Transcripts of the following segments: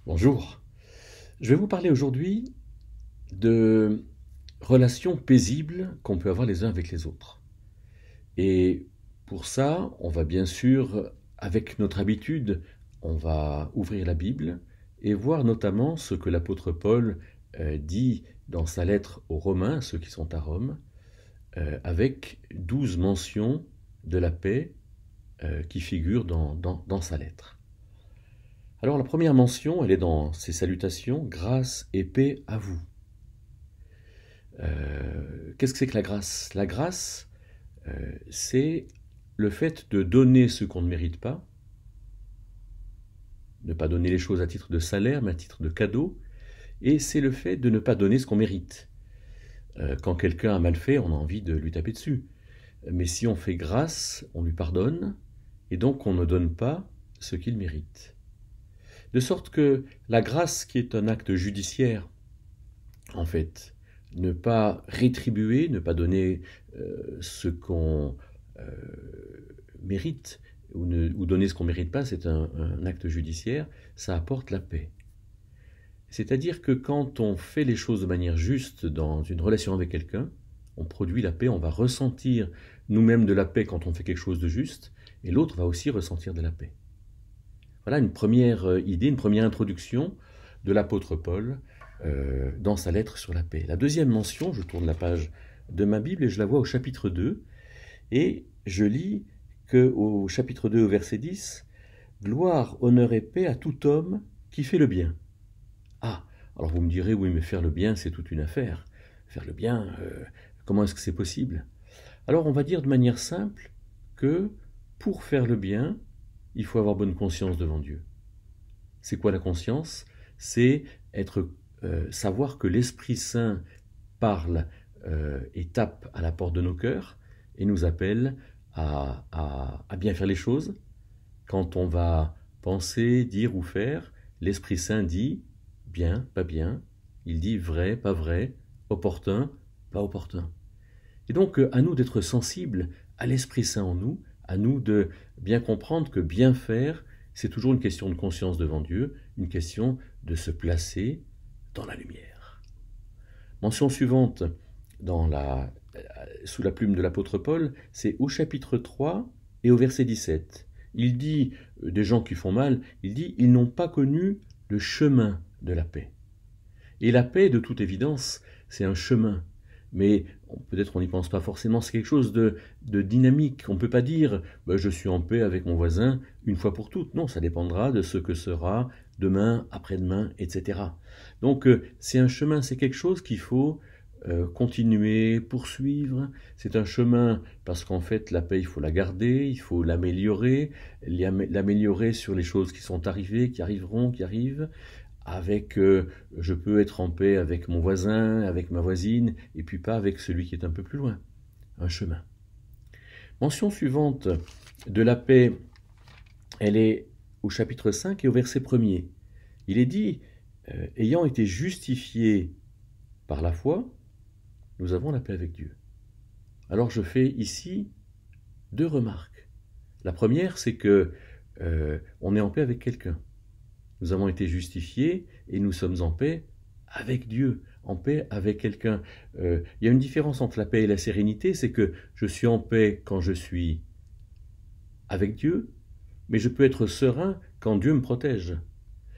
Bonjour, je vais vous parler aujourd'hui de relations paisibles qu'on peut avoir les uns avec les autres. Et pour ça, on va bien sûr, avec notre habitude, on va ouvrir la Bible et voir notamment ce que l'apôtre Paul dit dans sa lettre aux Romains, ceux qui sont à Rome, avec 12 mentions de la paix qui figurent dans sa lettre. Alors la première mention, elle est dans ses salutations, grâce et paix à vous. Qu'est-ce que c'est que la grâce? La grâce, c'est le fait de donner ce qu'on ne mérite pas, ne pas donner les choses à titre de salaire, mais à titre de cadeau, et c'est le fait de ne pas donner ce qu'on mérite. Quand quelqu'un a mal fait, on a envie de lui taper dessus. Mais si on fait grâce, on lui pardonne, et donc on ne donne pas ce qu'il mérite. De sorte que la grâce, qui est un acte judiciaire, en fait, ne pas rétribuer, ne pas donner ce qu'on mérite, ou donner ce qu'on ne mérite pas, c'est un acte judiciaire, ça apporte la paix. C'est-à-dire que quand on fait les choses de manière juste dans une relation avec quelqu'un, on produit la paix, on va ressentir nous-mêmes de la paix quand on fait quelque chose de juste, et l'autre va aussi ressentir de la paix. Voilà une première idée, une première introduction de l'apôtre Paul dans sa lettre sur la paix. La deuxième mention, je tourne la page de ma Bible et je la vois au chapitre 2, et je lis qu'au chapitre 2, au verset 10, « Gloire, honneur et paix à tout homme qui fait le bien. » Ah, alors vous me direz, oui, mais faire le bien, c'est toute une affaire. Faire le bien, comment est-ce que c'est possible? Alors on va dire de manière simple que pour faire le bien, il faut avoir bonne conscience devant Dieu. C'est quoi la conscience? C'est savoir que l'Esprit Saint parle et tape à la porte de nos cœurs et nous appelle à bien faire les choses. Quand on va penser, dire ou faire, l'Esprit Saint dit bien, pas bien, il dit vrai, pas vrai, opportun, pas opportun. Et donc à nous d'être sensibles à l'Esprit Saint en nous, à nous de bien comprendre que bien faire, c'est toujours une question de conscience devant Dieu, une question de se placer dans la lumière. Mention suivante sous la plume de l'apôtre Paul, c'est au chapitre 3 et au verset 17. Il dit, des gens qui font mal, il dit « Ils n'ont pas connu le chemin de la paix ». Et la paix, de toute évidence, c'est un chemin. Mais peut-être on n'y pense pas forcément, c'est quelque chose de dynamique. On ne peut pas dire je suis en paix avec mon voisin une fois pour toutes. Non, ça dépendra de ce que sera demain, après-demain, etc. Donc c'est un chemin, c'est quelque chose qu'il faut continuer, poursuivre. C'est un chemin parce qu'en fait la paix, il faut la garder, il faut l'améliorer sur les choses qui sont arrivées, qui arriveront, qui arrivent. Je peux être en paix avec mon voisin, avec ma voisine, et puis pas avec celui qui est un peu plus loin. Un chemin. Mention suivante de la paix, elle est au chapitre 5 et au verset 1er. Il est dit, ayant été justifiés par la foi, nous avons la paix avec Dieu. Alors je fais ici deux remarques. La première, c'est que on est en paix avec quelqu'un. Nous avons été justifiés et nous sommes en paix avec Dieu, en paix avec quelqu'un. Il y a une différence entre la paix et la sérénité, c'est que je suis en paix quand je suis avec Dieu, mais je peux être serein quand Dieu me protège.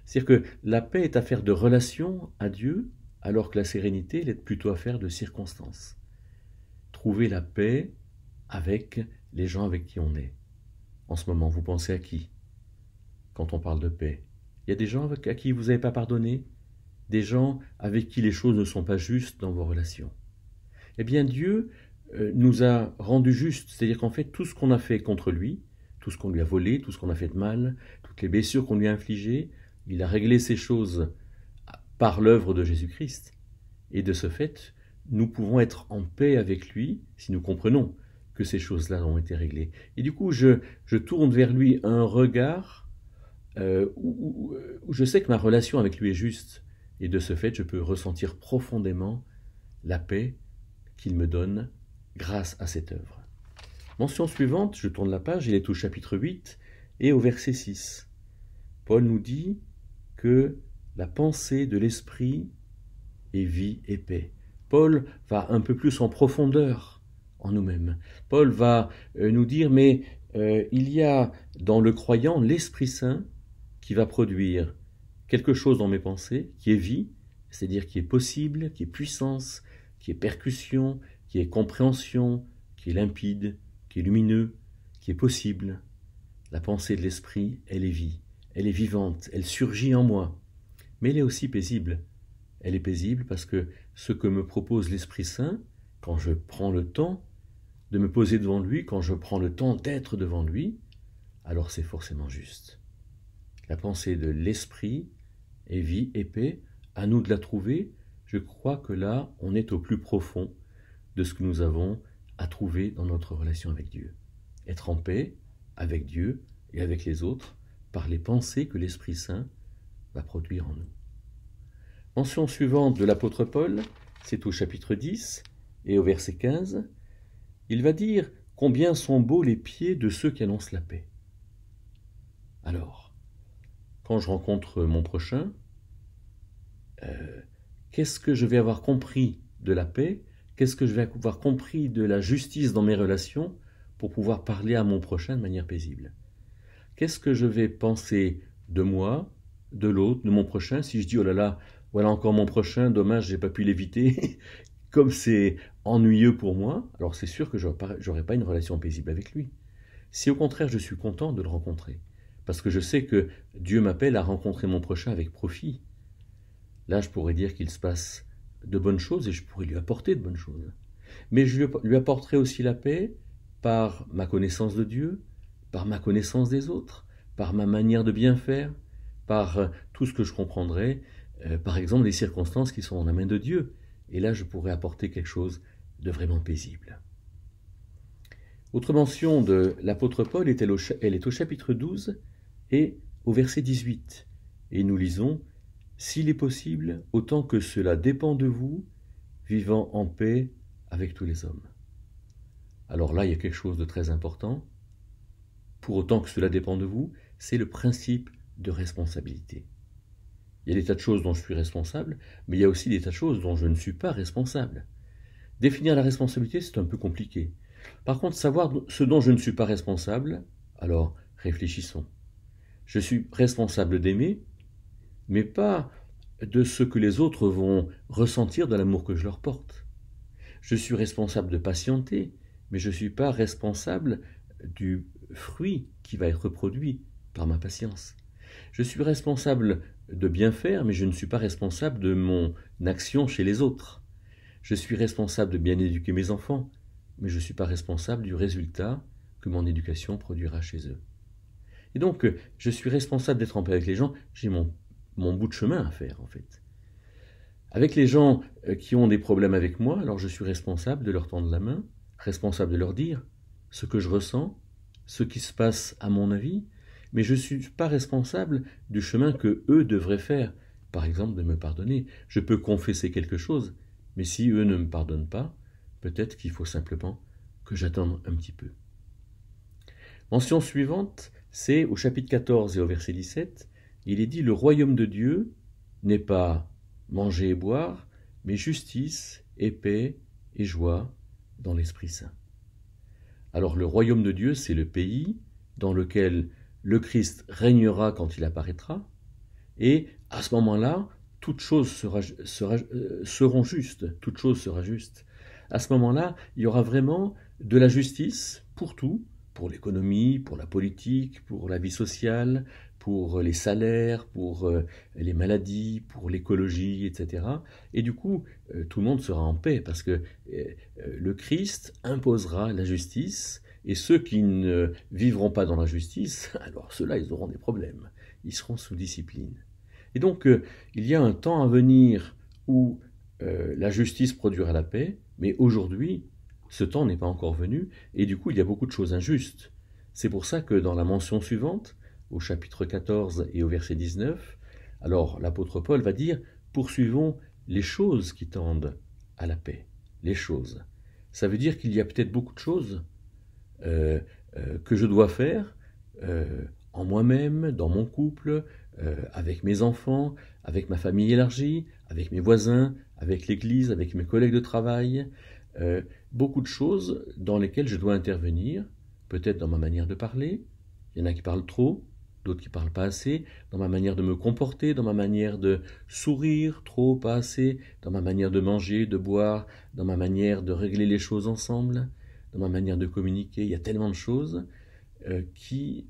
C'est-à-dire que la paix est affaire de relation à Dieu, alors que la sérénité, elle est plutôt affaire de circonstances. Trouver la paix avec les gens avec qui on est. En ce moment, vous pensez à qui quand on parle de paix? Il y a des gens à qui vous n'avez pas pardonné, des gens avec qui les choses ne sont pas justes dans vos relations. Eh bien Dieu nous a rendus justes, c'est-à-dire qu'en fait tout ce qu'on a fait contre lui, tout ce qu'on lui a volé, tout ce qu'on a fait de mal, toutes les blessures qu'on lui a infligées, il a réglé ces choses par l'œuvre de Jésus-Christ. Et de ce fait, nous pouvons être en paix avec lui si nous comprenons que ces choses-là ont été réglées. Et du coup, je tourne vers lui un regard où je sais que ma relation avec lui est juste, et de ce fait, je peux ressentir profondément la paix qu'il me donne grâce à cette œuvre. Mention suivante, je tourne la page, il est au chapitre 8 et au verset 6. Paul nous dit que la pensée de l'esprit est vie et paix. Paul va un peu plus en profondeur en nous-mêmes. Paul va nous dire, mais il y a dans le croyant l'Esprit Saint qui va produire quelque chose dans mes pensées qui est vie, c'est-à-dire qui est possible, qui est puissance, qui est percussion, qui est compréhension, qui est limpide, qui est lumineux, qui est possible. La pensée de l'esprit, elle est vie, elle est vivante, elle surgit en moi, mais elle est aussi paisible. Elle est paisible parce que ce que me propose l'Esprit Saint, quand je prends le temps de me poser devant lui, quand je prends le temps d'être devant lui, alors c'est forcément juste. La pensée de l'esprit est vie et paix, à nous de la trouver. Je crois que là, on est au plus profond de ce que nous avons à trouver dans notre relation avec Dieu. Être en paix avec Dieu et avec les autres par les pensées que l'Esprit Saint va produire en nous. Mention suivante de l'apôtre Paul, c'est au chapitre 10 et au verset 15. Il va dire combien sont beaux les pieds de ceux qui annoncent la paix. Alors, quand je rencontre mon prochain, qu'est-ce que je vais avoir compris de la paix? Qu'est-ce que je vais avoir compris de la justice dans mes relations pour pouvoir parler à mon prochain de manière paisible? Qu'est-ce que je vais penser de moi, de l'autre, de mon prochain, si je dis « oh là là, voilà encore mon prochain, dommage, j'ai pas pu l'éviter », comme c'est ennuyeux pour moi, alors c'est sûr que j'aurai pas une relation paisible avec lui. Si au contraire je suis content de le rencontrer, parce que je sais que Dieu m'appelle à rencontrer mon prochain avec profit, là je pourrais dire qu'il se passe de bonnes choses et je pourrais lui apporter de bonnes choses. Mais je lui apporterai aussi la paix par ma connaissance de Dieu, par ma connaissance des autres, par ma manière de bien faire, par tout ce que je comprendrai, par exemple les circonstances qui sont dans la main de Dieu. Et là, je pourrais apporter quelque chose de vraiment paisible. Autre mention de l'apôtre Paul, elle est au chapitre 12 et au verset 18. Et nous lisons « S'il est possible, autant que cela dépend de vous, vivant en paix avec tous les hommes. » Alors là, il y a quelque chose de très important. Pour autant que cela dépend de vous, c'est le principe de responsabilité. Il y a des tas de choses dont je suis responsable, mais il y a aussi des tas de choses dont je ne suis pas responsable. Définir la responsabilité, c'est un peu compliqué. Par contre, savoir ce dont je ne suis pas responsable, alors réfléchissons. Je suis responsable d'aimer, mais pas de ce que les autres vont ressentir de l'amour que je leur porte. Je suis responsable de patienter, mais je ne suis pas responsable du fruit qui va être produit par ma patience. Je suis responsable de bien faire, mais je ne suis pas responsable de mon action chez les autres. Je suis responsable de bien éduquer mes enfants, mais je ne suis pas responsable du résultat que mon éducation produira chez eux. Et donc, je suis responsable d'être en paix avec les gens, j'ai mon bout de chemin à faire en fait. Avec les gens qui ont des problèmes avec moi, alors je suis responsable de leur tendre la main, responsable de leur dire ce que je ressens, ce qui se passe à mon avis, mais je ne suis pas responsable du chemin que eux devraient faire, par exemple de me pardonner. Je peux confesser quelque chose, mais si eux ne me pardonnent pas, peut-être qu'il faut simplement que j'attende un petit peu. Mention suivante, c'est au chapitre 14 et au verset 17, il est dit « Le royaume de Dieu n'est pas manger et boire, mais justice et paix et joie dans l'Esprit Saint. » Alors le royaume de Dieu, c'est le pays dans lequel le Christ régnera quand il apparaîtra, et à ce moment-là, toutes choses seront justes, toute chose sera juste. À ce moment-là, il y aura vraiment de la justice pour tout, pour l'économie, pour la politique, pour la vie sociale, pour les salaires, pour les maladies, pour l'écologie, etc. Et du coup, tout le monde sera en paix, parce que le Christ imposera la justice, et ceux qui ne vivront pas dans la justice, alors ceux-là, ils auront des problèmes. Ils seront sous discipline. Et donc, il y a un temps à venir où la justice produira la paix, mais aujourd'hui, ce temps n'est pas encore venu, et du coup, il y a beaucoup de choses injustes. C'est pour ça que dans la mention suivante, au chapitre 14 et au verset 19, alors l'apôtre Paul va dire « Poursuivons les choses qui tendent à la paix. » Les choses. Ça veut dire qu'il y a peut-être beaucoup de choses que je dois faire en moi-même, dans mon couple, avec mes enfants, avec ma famille élargie, avec mes voisins, avec l'Église, avec mes collègues de travail. Beaucoup de choses dans lesquelles je dois intervenir, peut-être dans ma manière de parler. Il y en a qui parlent trop, d'autres qui parlent pas assez, dans ma manière de me comporter, dans ma manière de sourire, trop, pas assez, dans ma manière de manger, de boire, dans ma manière de régler les choses ensemble, dans ma manière de communiquer. Il y a tellement de choses qui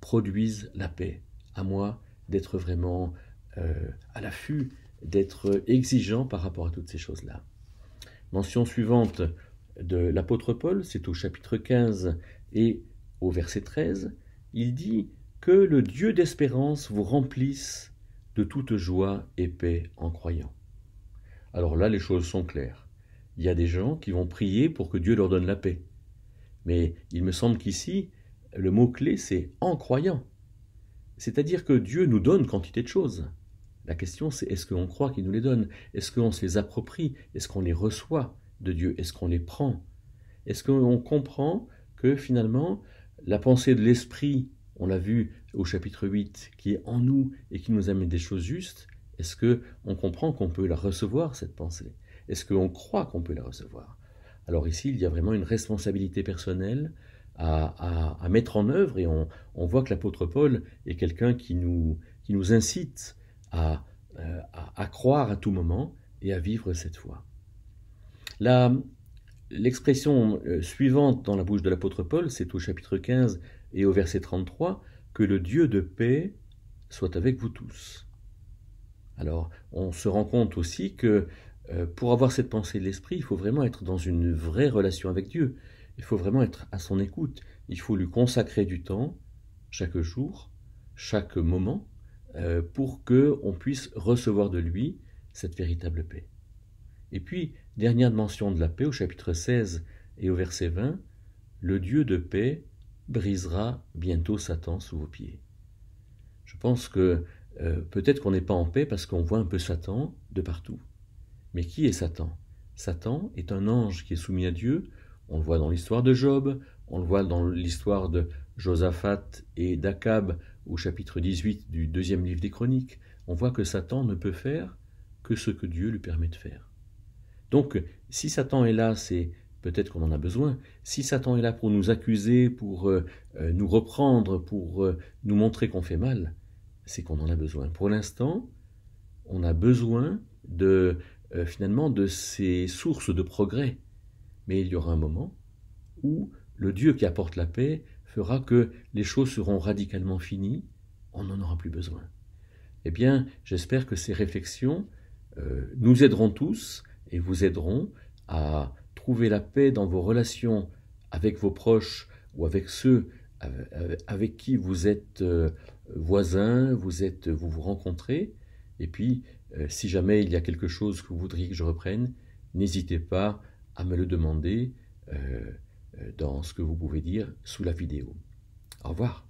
produisent la paix. À moi d'être vraiment à l'affût, d'être exigeant par rapport à toutes ces choses-là. Mention suivante de l'apôtre Paul, c'est au chapitre 15 et au verset 13, il dit « Que le Dieu d'espérance vous remplisse de toute joie et paix en croyant. » Alors là, les choses sont claires. Il y a des gens qui vont prier pour que Dieu leur donne la paix. Mais il me semble qu'ici, le mot-clé, c'est « en croyant ». C'est-à-dire que Dieu nous donne quantité de choses. La question, c'est est-ce qu'on croit qu'il nous les donne? Est-ce qu'on se les approprie? Est-ce qu'on les reçoit de Dieu? Est-ce qu'on les prend? Est-ce qu'on comprend que finalement, la pensée de l'Esprit, on l'a vu au chapitre 8, qui est en nous et qui nous amène des choses justes, est-ce qu'on comprend qu'on peut la recevoir, cette pensée? Est-ce qu'on croit qu'on peut la recevoir? Alors ici, il y a vraiment une responsabilité personnelle à mettre en œuvre, et on voit que l'apôtre Paul est quelqu'un qui nous incite à croire à tout moment et à vivre cette foi. L'expression suivante dans la bouche de l'apôtre Paul, c'est au chapitre 15 et au verset 33, « Que le Dieu de paix soit avec vous tous ». Alors, on se rend compte aussi que pour avoir cette pensée de l'esprit, il faut vraiment être dans une vraie relation avec Dieu. Il faut vraiment être à son écoute. Il faut lui consacrer du temps, chaque jour, chaque moment, pour qu'on puisse recevoir de lui cette véritable paix. Et puis, dernière mention de la paix au chapitre 16 et au verset 20, « Le Dieu de paix brisera bientôt Satan sous vos pieds ». Je pense que peut-être qu'on n'est pas en paix parce qu'on voit un peu Satan de partout. Mais qui est Satan? Satan est un ange qui est soumis à Dieu. On le voit dans l'histoire de Job, on le voit dans l'histoire de Josaphat et d'Akab au chapitre 18 du deuxième livre des Chroniques. On voit que Satan ne peut faire que ce que Dieu lui permet de faire. Donc, si Satan est là, c'est peut-être qu'on en a besoin. Si Satan est là pour nous accuser, pour nous reprendre, pour nous montrer qu'on fait mal, c'est qu'on en a besoin. Pour l'instant, on a besoin finalement de ces sources de progrès. Mais il y aura un moment où le Dieu qui apporte la paix fera que les choses seront radicalement finies, on n'en aura plus besoin. Eh bien, j'espère que ces réflexions nous aideront tous et vous aideront à trouver la paix dans vos relations avec vos proches ou avec ceux avec qui vous êtes voisins, vous vous rencontrez. Et puis, si jamais il y a quelque chose que vous voudriez que je reprenne, n'hésitez pas à me le demander dans ce que vous pouvez dire sous la vidéo. Au revoir.